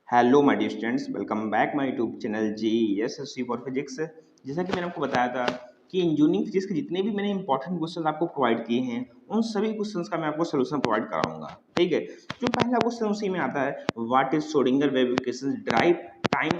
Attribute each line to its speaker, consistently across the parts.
Speaker 1: Hello my dear students, welcome back my YouTube channel G for physics. जैसा कि मैंने आपको बताया था कि इंजीनियरिंग फिजिक्स के जितने भी मैंने इंपॉर्टेंट क्वेश्चन आपको प्रोवाइड किए हैं उन सभी क्वेश्चंस का मैं आपको सोल्यूशन प्रोवाइड कराऊंगा। ठीक है, जो पहला क्वेश्चन उसी में आता है, what is Schrodinger wave equation drive time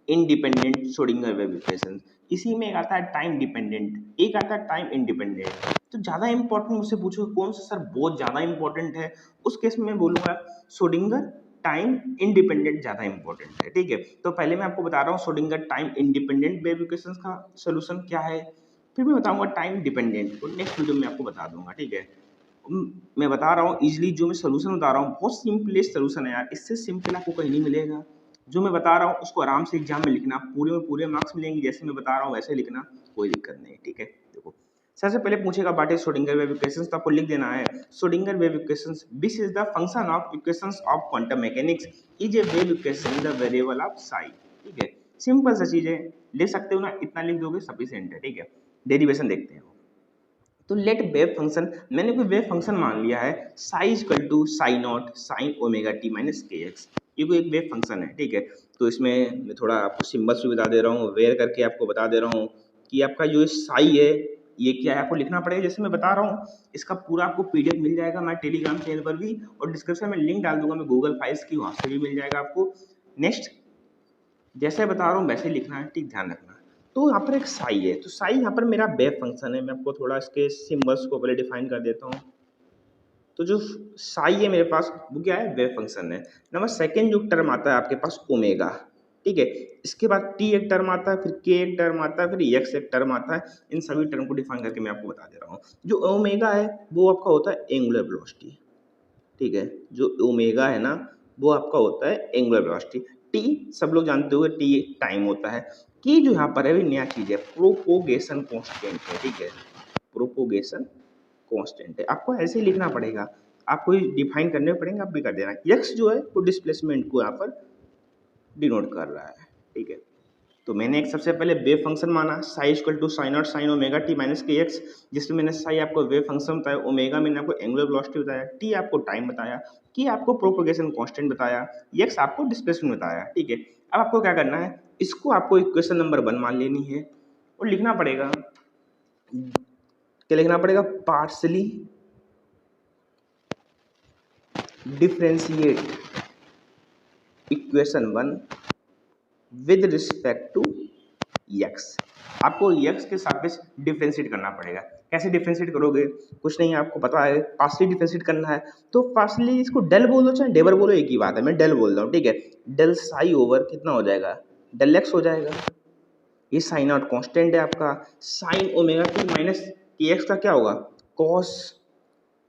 Speaker 1: independent Schrodinger wave equation. इसी में एक आता है टाइम डिपेंडेंट, एक आता है टाइम इंडिपेंडेंट। तो ज्यादा इंपॉर्टेंट मुझसे पूछो कौन सा सर बहुत ज्यादा इंपॉर्टेंट है, उस केस में मैं बोलूंगा श्रोडिंगर टाइम इंडिपेंडेंट ज्यादा इंपॉर्टेंट है। ठीक है, तो पहले मैं आपको बता रहा हूँ Schrodinger time independent wave equations का सॉल्यूशन क्या है, फिर मैं बताऊंगा टाइम डिपेंडेंट को नेक्स्ट वीडियो में आपको बता दूंगा। ठीक है, मैं बता रहा हूँ इजिली, जो मैं सोल्यूशन बता रहा हूँ बहुत सिंपलेस्ट सोल्यूशन है यार, इससे सिंपल आपको कहीं नहीं मिलेगा। जो मैं बता रहा हूँ उसको आराम से एग्जाम में लिखना, पूरे में पूरे मार्क्स मिलेंगे, जैसे मैं बता रहा हूँ वैसे लिखना, कोई दिक्कत नहीं। ठीक है, देखो सबसे पहले पूछेगा what is Schrodinger wave equations, तो आपको लिख देना है Schrodinger wave equations this is the function of equations of quantum mechanics is a wave equation in the variable of Sai. ठीक है, सिंपल सा चीज है, ले सकते हो ना, इतना लिख दोगे सफिशिएंट है। ठीक है, डेरिवेशन देखते हैं। तो लेट वेव फंक्शन, मैंने कोई वेव फंक्शन मान लिया है psi equal to psi naught sine omega T minus K X, ये कोई एक वेव फंक्शन है। ठीक है, तो इसमें मैं थोड़ा आपको सिंबल्स भी बता दे रहा हूँ, वेयर करके आपको बता दे रहा हूँ कि आपका जो साई है ये क्या है, आपको लिखना पड़ेगा जैसे मैं बता रहा हूँ। इसका पूरा आपको पीडीएफ मिल जाएगा मैं टेलीग्राम चैनल पर भी, और डिस्क्रिप्शन में लिंक डाल दूंगा मैं गूगल फाइल्स की, वहां से भी मिल जाएगा आपको। नेक्स्ट, जैसे बता रहा हूँ वैसे लिखना है, ठीक ध्यान रखना। तो यहाँ पर एक साई है, तो साई यहाँ पर मेरा वेव फंक्शन है, मैं आपको थोड़ा इसके सिंबल्स को पहले डिफाइन कर देता हूँ। तो जो साई है मेरे पास वो क्या है, वेव फंक्शन है। नंबर सेकेंड जो टर्म आता है आपके पास ओमेगा। ठीक है, इसके बाद टी एक टर्म आता है, फिर के एक टर्म आता है, फिर एक्स एक टर्म आता है। इन सभी टर्म को डिफाइन करके मैं आपको बता दे रहा हूँ। जो ओमेगा है वो आपका होता है एंगुलर वेलोसिटी। ठीक है, जो ओमेगा है ना वो आपका होता है एंगुलर वेलोसिटी। टी सब लोग जानते हो, टी टाइम होता है। की जो यहाँ पर है नया चीज है, प्रोपोगेशन कांस्टेंट है। ठीक है, प्रोपोगेशन कांस्टेंट है, आपको ऐसे ही लिखना पड़ेगा, आपको डिफाइन करने पड़ेंगे, आप भी कर देना। एक्स जो है वो डिस्प्लेसमेंट को यहाँ पर डिनोट कर रहा है। ठीक है, तो मैंने एक सबसे पहले वेव फंक्शन माना psi equal to sine naught sine omega T minus K X, जिसमें मैंने साई आपको वेव फंक्शन बताया, ओमेगा मैंने आपको एंगुलर वेलोसिटी बताया, टी आपको टाइम बताया, की आपको प्रोपोगेशन कांस्टेंट बताया, एक्स आपको डिस्प्लेसमेंट बताया। ठीक है, अब आपको क्या करना है, इसको आपको इक्वेशन नंबर 1 मान लेनी है और लिखना पड़ेगा, क्या लिखना पड़ेगा, partially differentiate equation 1 with respect to X. आपको एक्स के सापेक्ष डिफरेंशिएट करना पड़ेगा। कैसे डिफरेंशिएट करोगे, कुछ नहीं आपको पता है, पार्शली डिफरेंशिएट करना है। तो पार्शली इसको डेल बोलो चाहे डेबर बोलो, एक ही बात है, मैं डेल बोल रहा हूँ। ठीक है, डेल साई ओवर कितना हो जाएगा, डेल एक्स हो जाएगा। ये साइन आउट कांस्टेंट है आपका, sign omega T minus K x का क्या होगा, कॉस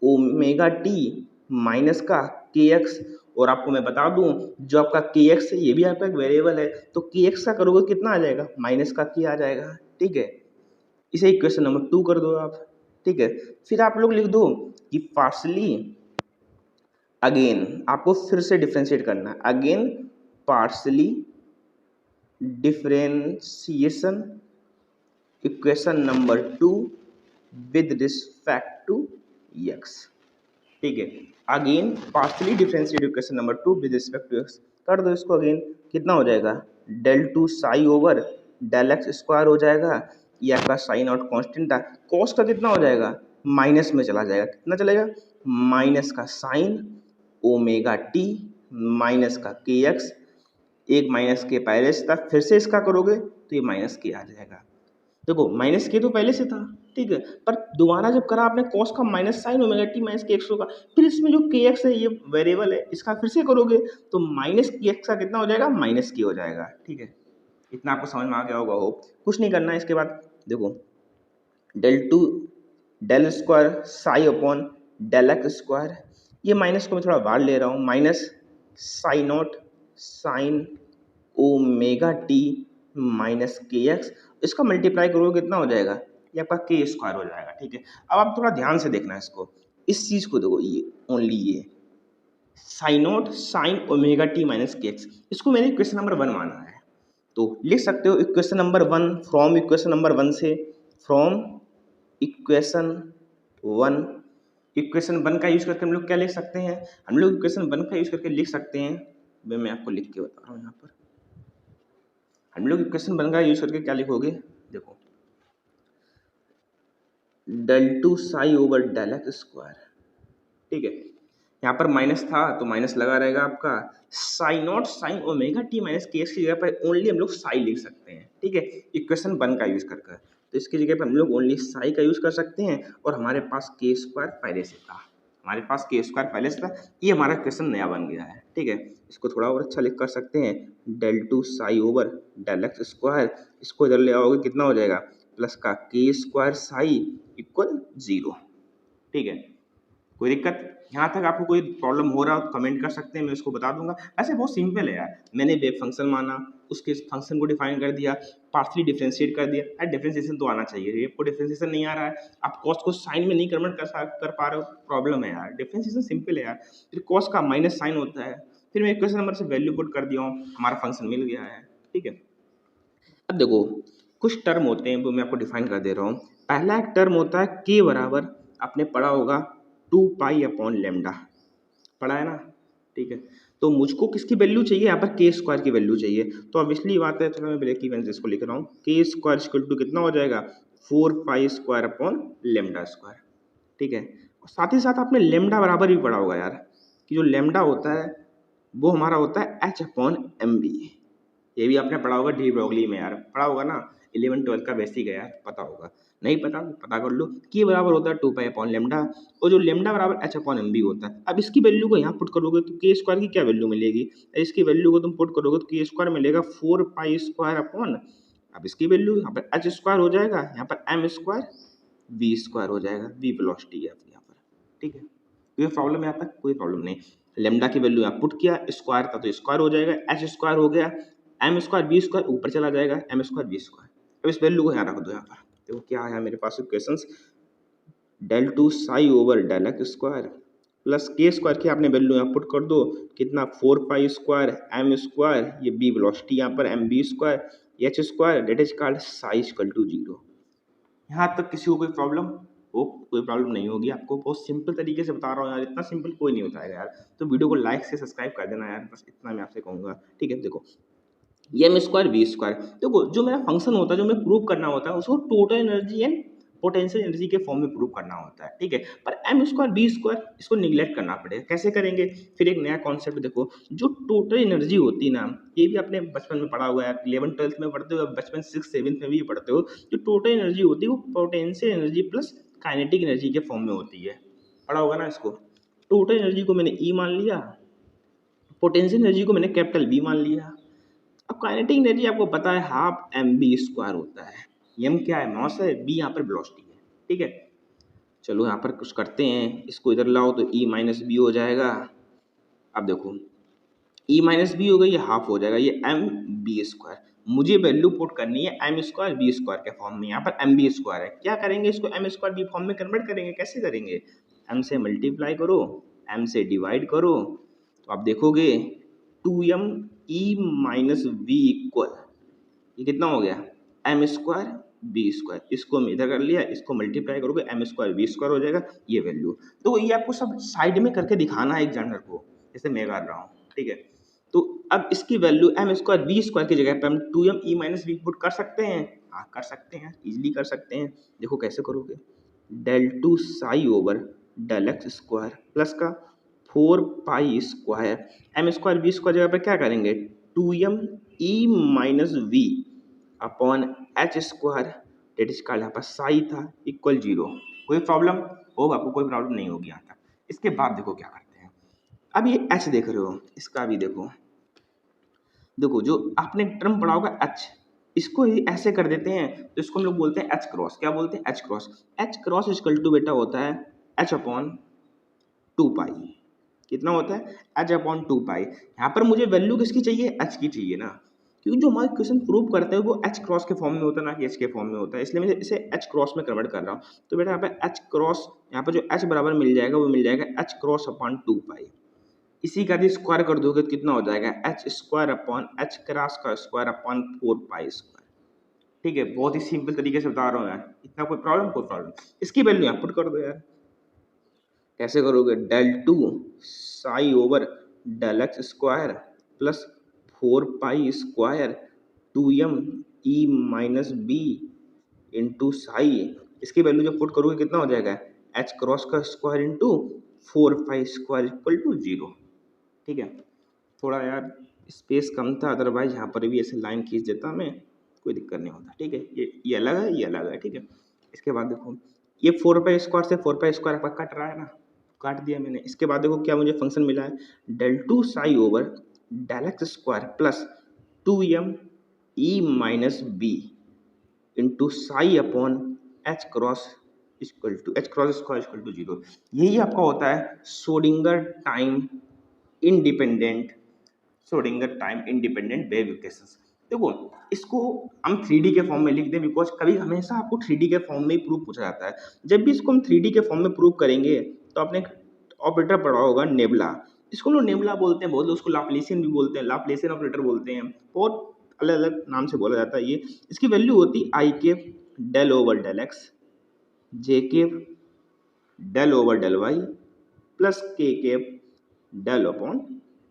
Speaker 1: ओमेगा टी माइनस का के एक्स। और आपको मैं बता दूं जो आपका के एक्स है ये भी आपका एक वेरिएबल है, तो के एक्स का करोगे कितना आ जाएगा, माइनस का के आ जाएगा। ठीक है, इसे इक्वेशन नंबर 2 कर दो आप। ठीक है, फिर आप लोग लिख दो कि पार्शली, अगेन आपको फिर से डिफ्रेंशिएट करना है, again partially differentiation equation number 2 with respect to X. ठीक है, again partially differentiate equation number 2 with respect to X कर दो इसको। अगेन कितना हो जाएगा, del two psi over del x square हो जाएगा। ये आपका साइन आउट कांस्टेंट था, कॉस का कितना हो जाएगा, माइनस में चला जाएगा, कितना चलेगा, माइनस का साइन ओमेगा टी माइनस का के एक्स, एक माइनस के पहले से था, फिर से इसका करोगे तो ये माइनस के आ जाएगा। देखो माइनस के तो पहले से था, ठीक है, पर दोबारा जब करा आपने कॉस का minus sign omega T minus K x होगा, फिर इसमें जो के एक्स है ये वेरिएबल है, इसका फिर से करोगे तो माइनस के एक्स का कितना हो जाएगा, माइनस के हो जाएगा। ठीक है, इतना आपको समझ में आ गया होगा, हो कुछ नहीं करना है इसके बाद। देखो del two del square psi upon del x square, ये माइनस को मैं थोड़ा बाहर ले रहा हूँ, minus psi naught sine omega T minus K X, इसका मल्टीप्लाई करोगे कितना हो जाएगा, ये आपका के स्क्वायर हो जाएगा। ठीक है, अब आप थोड़ा ध्यान से देखना इसको, इस चीज को देखो, ये ओनली ये sine naught sine omega T minus K X, इसको मैंने इक्वेशन नंबर 1 माना है, तो लिख सकते हो equation number 1 from equation number 1 से, फ्रॉम इक्वेशन 1, इक्वेशन 1 का यूज करके हम लोग क्या लिख सकते हैं, हम लोग इक्वेशन 1 का यूज करके लिख सकते हैं मैं आपको लिख के बता रहा हूँ यहाँ पर। हम लोग इक्वेशन बन गया, यूज करके क्या लिखोगे, देखो del two psi over del x square, ठीक है। यहाँ पर माइनस था तो माइनस लगा रहेगा आपका, Sai naught sine omega T minus के की जगह पर ओनली हम लोग साई लिख सकते हैं, ठीक है, इक्वेशन वन का यूज करके। तो इसकी जगह पर हम लोग ओनली साई का यूज कर सकते हैं, और हमारे पास के स्क्वायर पहले से था, हमारे पास के स्क्वायर पहले से था, ये हमारा क्वेश्चन नया बन गया है, ठीक है। इसको थोड़ा और अच्छा लिख कर सकते हैं, del two psi over del x square, इसको इधर ले आओगे कितना हो जाएगा, प्लस का के स्क्वायर साई इक्वल 0, ठीक है। कोई दिक्कत यहाँ तक आपको कोई प्रॉब्लम हो रहा हो तो कमेंट कर सकते हैं, मैं उसको बता दूंगा। ऐसे बहुत सिंपल है यार, मैंने वेव फंक्शन माना, उसके फंक्शन को डिफाइन कर दिया, पार्शली डिफरेंशिएट कर दिया, यार डिफरेंशिएशन तो आना चाहिए, वेव को डिफरेंशिएशन नहीं आ रहा है, आप कॉस को साइन में नहीं कन्वर्ट कर पा रहे हो, प्रॉब्लम है यार। डिफरेंशिएशन सिंपल है यार, फिर कॉस का माइनस साइन होता है, फिर मैं इक्वेशन नंबर से वैल्यू पुट कर दिया हूँ, हमारा फंक्शन मिल गया है, ठीक है। अब देखो कुछ टर्म होते हैं वो मैं आपको डिफाइन कर दे रहा हूँ। पहला एक टर्म होता है के बराबर, आपने पढ़ा होगा 2 पाई अपॉन लेमडा, पढ़ा है ना, ठीक है। तो मुझको किसकी वैल्यू चाहिए, यहाँ पर के स्क्वायर की वैल्यू चाहिए, तो ऑब्वियसली बात है, चलो मैं ब्रेक इवन इसको लिख रहा हूँ, के स्क्वायर इक्वल टू कितना हो जाएगा, 4 pi square upon lambda square, ठीक है। और साथ ही साथ आपने लेमडा बराबर भी पढ़ा होगा यार, कि जो लेमडा होता है वो हमारा होता है एच अपॉन एम बी, ये भी आपने पढ़ा होगा डी ब्रोगली में यार, पढ़ा होगा ना, 11-12 का बेसिक है यार, पता होगा, नहीं पता पता कर लो, के बराबर होता है 2 पाई अपॉन लेमडा, और जो लेमडा बराबर एच अपॉन एम बी होता है। अब इसकी वैल्यू को यहाँ पुट करोगे तो के स्क्वायर की क्या वैल्यू मिलेगी, इसकी वैल्यू को तुम पुट करोगे तो के स्क्वायर मिलेगा 4 पाई स्क्वायर अपॉन, अब इसकी वैल्यू यहाँ पर एच स्क्वायर हो जाएगा, यहाँ पर एम स्क्वायर वी स्क्वायर हो जाएगा, वी वेलोसिटी है यहाँ पर, ठीक है। कोई प्रॉब्लम है यहाँ तक, कोई प्रॉब्लम नहीं। लेमडा की वैल्यू यहाँ पुट किया, स्क्वायर था तो स्क्वायर हो जाएगा, एच स्क्वायर हो गया, एम स्क्वायर बी स्क्वायर ऊपर चला जाएगा, एम स्क्वायर बी स्क्वायर। अब इस वैल्यू को यहाँ रख दो, यहाँ पर देखो क्या है मेरे पास equations, del two psi over del x square plus k square की आपने वैल्यू यहाँ पुट कर दो, कितना 4 पाई स्क्वायर एम स्क्वायर, ये बी वेलोसिटी यहाँ पर m v square, h square that is called psi equal to 0। यहाँ तक किसी को कोई प्रॉब्लम हो, कोई प्रॉब्लम नहीं होगी, आपको बहुत सिंपल तरीके से बता रहा हूँ यार, इतना सिंपल कोई नहीं होता है यार, तो वीडियो को लाइक से सब्सक्राइब कर देना यार, बस इतना मैं आपसे कहूँगा, ठीक है। देखो ये एम स्क्वायर वी स्क्वायर, देखो जो मेरा फंक्शन होता है, जो मैं प्रूव करना होता है, उसको total energy and potential energy के फॉर्म में प्रूव करना होता है, ठीक है। पर एम स्क्वायर बी स्क्वायर इसको निगलेक्ट करना पड़ेगा, कैसे करेंगे, फिर एक नया कॉन्सेप्ट देखो, जो टोटल एनर्जी होती है ना, ये भी आपने बचपन में पढ़ा हुआ है, 11-12 में पढ़ते हो, बचपन 6-7 में भी पढ़ते हो, जो टोटल एनर्जी होती है वो potential energy plus kinetic energy के फॉर्म में होती है, पढ़ा होगा ना इसको। टोटल एनर्जी को मैंने ई मान लिया, पोटेंशियल एनर्जी को मैंने कैपिटल बी मान लिया। अब काइनेटिक एनर्जी आपको पता है हाफ एम बी स्क्वायर होता है, एम क्या है, मास है, बी यहाँ पर वेलोसिटी है, ठीक है। चलो यहाँ पर कुछ करते हैं, इसको इधर लाओ तो ई माइनस बी हो जाएगा। अब देखो ई माइनस बी हो गई, ये हाफ हो जाएगा, ये एम बी स्क्वायर, मुझे वैल्यू पुट करनी है एम स्क्वायर बी स्क्वायर के फॉर्म में, यहाँ पर एम बी स्क्वायर है, क्या करेंगे, इसको एम स्क्वायर बी फॉर्म में कन्वर्ट करेंगे, कैसे करेंगे, एम से मल्टीप्लाई करो, एम से डिवाइड करो, तो आप देखोगे 2m E minus we equal, ये कितना हो गया, एम स्क्वायर बी स्क्वायर, इसको हम इधर कर लिया, इसको मल्टीप्लाई करोगे एम स्क्वायर बी स्क्वायर हो जाएगा, ये वैल्यू। तो ये आपको सब साइड में करके दिखाना है एग्जामिनर को, जैसे मैं कर रहा हूँ, ठीक है। तो अब इसकी value m square b square की जगह पे हम 2m E minus B put कर सकते हैं, हाँ कर सकते हैं, इजिली कर सकते हैं। देखो कैसे करोगे, del two psi over del x square plus का 4 pi square m square b square जगह पे क्या करेंगे, 2m E minus V upon h square that is called यहाँ पर साई था इक्वल 0। कोई प्रॉब्लम होगा, आपको कोई प्रॉब्लम नहीं होगी यहाँ तक। इसके बाद देखो क्या करते हैं, अब ये एच देख रहे हो, इसका भी देखो, देखो जो आपने टर्म पढ़ा होगा एच, इसको ही ऐसे कर देते हैं, तो इसको हम लोग बोलते हैं एच क्रॉस, क्या बोलते हैं, h cross. H cross equal to बेटा होता है एच अपॉन 2 पाई, कितना होता है, एच अपॉन 2 पाई। यहाँ पर मुझे वैल्यू किसकी चाहिए, एच की चाहिए ना, क्योंकि जो हमारे क्वेश्चन प्रूव करते हैं वो एच क्रॉस के फॉर्म में होता है, ना कि एच के फॉर्म में होता है, इसलिए मैं इसे एच क्रॉस में कन्वर्ट कर रहा हूँ। तो बेटा यहाँ पे एच क्रॉस, यहाँ पर जो एच बराबर मिल जाएगा वो मिल जाएगा एच क्रॉस अपॉन 2 पाई, इसी का यदि स्क्वायर कर दोगे तो कितना हो जाएगा, H square upon h cross का स्क्वायर अपॉन 4 पाई स्क्वायर, ठीक है। बहुत ही सिंपल तरीके से बता रहा हूँ यार, इतना कोई प्रॉब्लम, कोई प्रॉब्लम। इसकी वैल्यू यहाँ पुट कर दो यार, कैसे करोगे, del two psi over del x square plus 4 pi square 2m E minus b into psi. इसकी वैल्यू जब पुट करोगे कितना हो जाएगा, एच क्रॉस का square into 4 pi square equal to 0। ठीक है, थोड़ा यार स्पेस कम था, अदरवाइज यहाँ पर भी ऐसे लाइन खींच देता मैं, कोई दिक्कत नहीं होता। ठीक है, ये अलग है, ये अलग है। ठीक है, इसके बाद देखो ये 4 पाई स्क्वायर से 4 पाई स्क्वायर आपका कट रहा है ना, काट दिया मैंने। इसके बाद देखो क्या मुझे फंक्शन मिला है, del two psi over del x square plus 2m E minus b into psi upon h cross square equal to 0। यही आपका होता है Schrodinger time independent wave equations. देखो इसको हम 3D के फॉर्म में लिख दें, बिकॉज कभी हमेशा आपको 3D के फॉर्म में ही प्रूफ पूछा जाता है। जब भी इसको हम 3D के फॉर्म में प्रूफ करेंगे तो आपने ऑपरेटर पढ़ा होगा नेबुला, इसको लोग नेबुला बोलते हैं, बहुत लोग उसको लाप्लेसियन भी बोलते हैं, लाप्लेसियन ऑपरेटर बोलते हैं, बहुत अलग अलग नाम से बोला जाता है। ये इसकी वैल्यू होती आई के del over del x, j के del over del y plus k del upon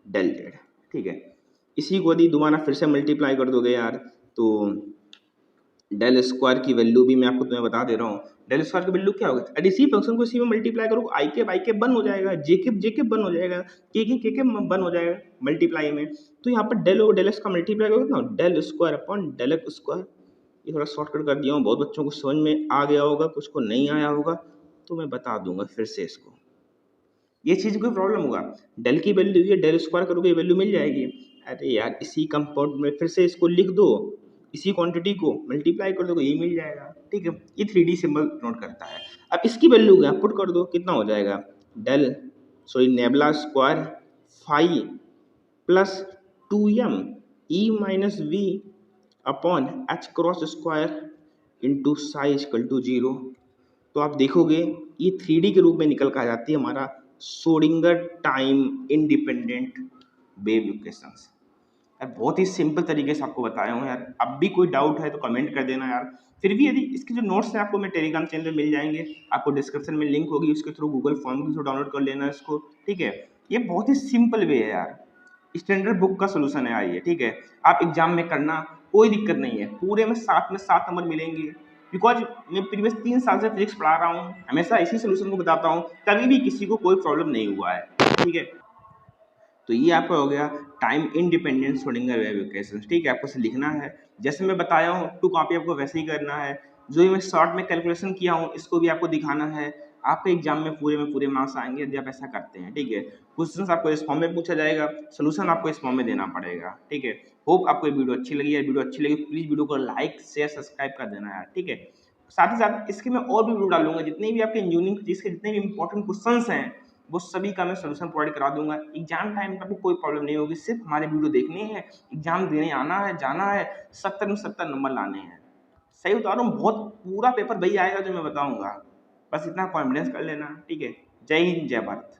Speaker 1: del z. ठीक है, इसी को यदि दोबारा फिर से मल्टीप्लाई कर दोगे यार, तो डेल स्क्वायर की वैल्यू भी मैं आपको तुम्हें बता दे रहा हूँ, डेल स्क्वायर की वैल्यू क्या होगी, अब इसी फंक्शन को इसी में मल्टीप्लाई करो, आई के बन हो जाएगा, जे के बन हो जाएगा, के बन हो जाएगा मल्टीप्लाई में। तो यहाँ पर डेल ओवर डेल एक्स का मल्टीप्लाई करोगे ना, del square upon del x square. ये थोड़ा शॉर्टकट कर दिया हूँ, बहुत बच्चों को समझ में आ गया होगा, कुछ को नहीं आया होगा तो मैं बता दूंगा फिर से इसको। ये चीज़ कोई प्रॉब्लम होगा, डेल की वैल्यू ये डेल स्क्वायर करोगे वैल्यू मिल जाएगी। अरे यार इसी कंपाउंड में फिर से इसको लिख दो, इसी क्वांटिटी को मल्टीप्लाई कर दो, ये मिल जाएगा। ठीक है, ये 3D सिंबल नोट करता है। अब इसकी वैल्यू क्या पुट कर दो, कितना हो जाएगा, del nabla square phi plus 2m E minus V upon h cross square into psi equal to 0। तो आप देखोगे ये 3D के रूप में निकल कर आ जाती है हमारा Schrodinger time independent wave equations. यार बहुत ही सिंपल तरीके से आपको बताया हूँ यार, अब भी कोई डाउट है तो कमेंट कर देना यार। फिर भी यदि इसके जो नोट्स हैं आपको मैं टेलीग्राम चैनल में मिल जाएंगे, आपको डिस्क्रिप्शन में लिंक होगी, उसके थ्रू गूगल फॉर्म के थ्रू डाउनलोड कर लेना इसको। ठीक है, ये बहुत ही सिंपल वे है यार, स्टैंडर्ड बुक का सोल्यूशन है यार ये। ठीक है, आप एग्जाम में करना कोई दिक्कत नहीं है, पूरे में 7 नंबर मिलेंगे, बिकॉज मैं प्रीवियस 3 साल से फिजिक्स पढ़ा रहा हूँ, हमेशा इसी सोल्यूशन को बताता हूँ, कभी भी किसी को कोई प्रॉब्लम नहीं हुआ है। ठीक है, तो ये आपका हो गया time independent Schrodinger wave equations. ठीक है, आपको इसे लिखना है जैसे मैं बताया हूँ, 2 कॉपी आपको वैसे ही करना है। जो ये मैं शॉर्ट में कैलकुलेशन किया हूँ इसको भी आपको दिखाना है, आपके एग्जाम में पूरे मार्क्स आएंगे यदि आप ऐसा करते हैं। ठीक है, क्वेश्चन आपको इस फॉर्म में पूछा जाएगा, सोल्यूशन आपको इस फॉर्म में देना पड़ेगा। ठीक है, होप आपको ये वीडियो अच्छी लगी है, वीडियो अच्छी लगी प्लीज वीडियो को लाइक शेयर सब्सक्राइब कर देना यार। ठीक है, साथ ही साथ इसके मैं और भी वीडियो डालूंगा, जितने भी आपके इंजीनियरिंग जिसके जितने भी इंपॉर्टेंट क्वेश्चंस हैं वो सभी का मैं सोल्यूशन प्रोवाइड करा दूंगा। एग्जाम टाइम में आपको कोई प्रॉब्लम नहीं होगी, सिर्फ हमारे वीडियो देखने हैं, एग्जाम देने आना है, जाना है, 70 में 70 नंबर लाने हैं। सही बता रहा हूँ, बहुत पूरा पेपर वही आएगा जो मैं बताऊंगा, बस इतना कॉन्फिडेंस कर लेना। ठीक है, जय हिंद जय भारत।